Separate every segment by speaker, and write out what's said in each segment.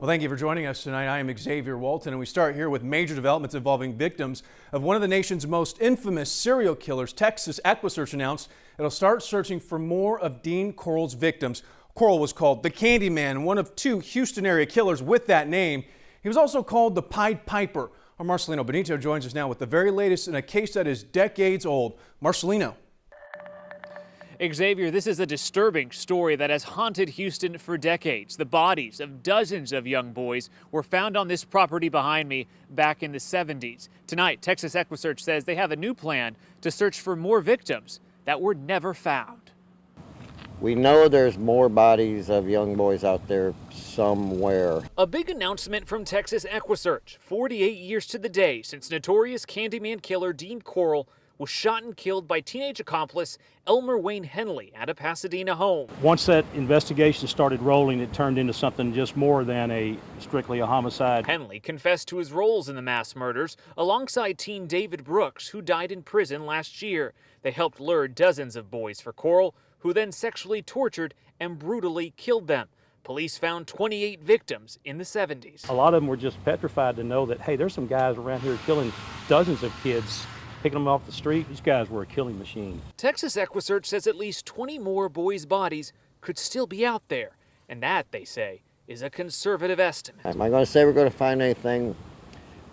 Speaker 1: Well, thank you for joining us tonight. I am Xavier Walton, and we start here with major developments involving victims of one of the nation's most infamous serial killers. Texas EquiSearch announced it'll start searching for more of Dean Corll's victims. Corll was called the Candyman, one of two Houston area killers with that name. He was also called the Pied Piper. Our Marcelino Benito joins us now with the very latest in a case that is decades old. Marcelino.
Speaker 2: Xavier, this is a disturbing story that has haunted Houston for decades. The bodies of dozens of young boys were found on this property behind me back in the 70s. Tonight, Texas EquiSearch says they have a new plan to search for more victims that were never found.
Speaker 3: We know there's more bodies of young boys out there somewhere.
Speaker 2: A big announcement from Texas EquiSearch. 48 years to the day since notorious Candyman killer Dean Corll was shot and killed by teenage accomplice Elmer Wayne Henley at a Pasadena home.
Speaker 4: Once that investigation started rolling, it turned into something just more than strictly a homicide.
Speaker 2: Henley confessed to his roles in the mass murders alongside teen David Brooks, who died in prison last year. They helped lure dozens of boys for Corll, who then sexually tortured and brutally killed them. Police found 28 victims in the 70s.
Speaker 4: A lot of them were just petrified to know that, hey, there's some guys around here killing dozens of kids, picking them off the street. These guys were a killing machine.
Speaker 2: Texas EquiSearch says at least 20 more boys' bodies could still be out there. And that, they say, is a conservative estimate.
Speaker 3: Am I going to say we're going to find anything?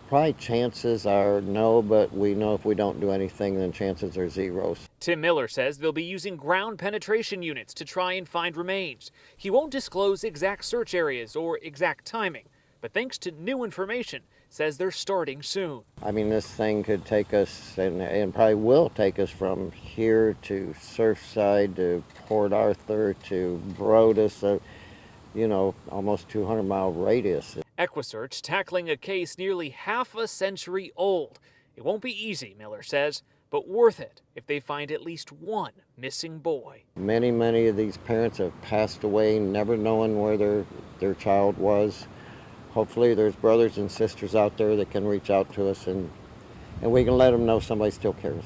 Speaker 3: Probably chances are no, but we know if we don't do anything, then chances are zeros.
Speaker 2: Tim Miller says they'll be using ground penetration units to try and find remains. He won't disclose exact search areas or exact timing, but thanks to new information, says they're starting soon.
Speaker 3: I mean, this thing could take us, and probably will take us, from here to Surfside to Port Arthur to Brodus, almost 200-mile radius.
Speaker 2: EquiSearch tackling a case nearly half a century old. It won't be easy, Miller says, but worth it if they find at least one missing boy.
Speaker 3: Many of these parents have passed away never knowing where their child was. Hopefully there's brothers and sisters out there that can reach out to us and we can let them know somebody still cares.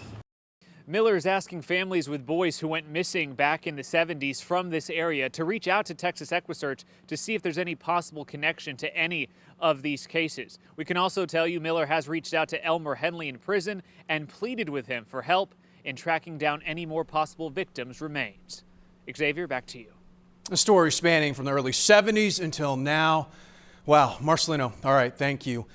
Speaker 2: Miller is asking families with boys who went missing back in the 70s from this area to reach out to Texas EquiSearch to see if there's any possible connection to any of these cases. We can also tell you Miller has reached out to Elmer Henley in prison and pleaded with him for help in tracking down any more possible victims' remains. Xavier, back to you.
Speaker 1: A story spanning from the early 70s until now. Wow, Marcelino, all right, thank you.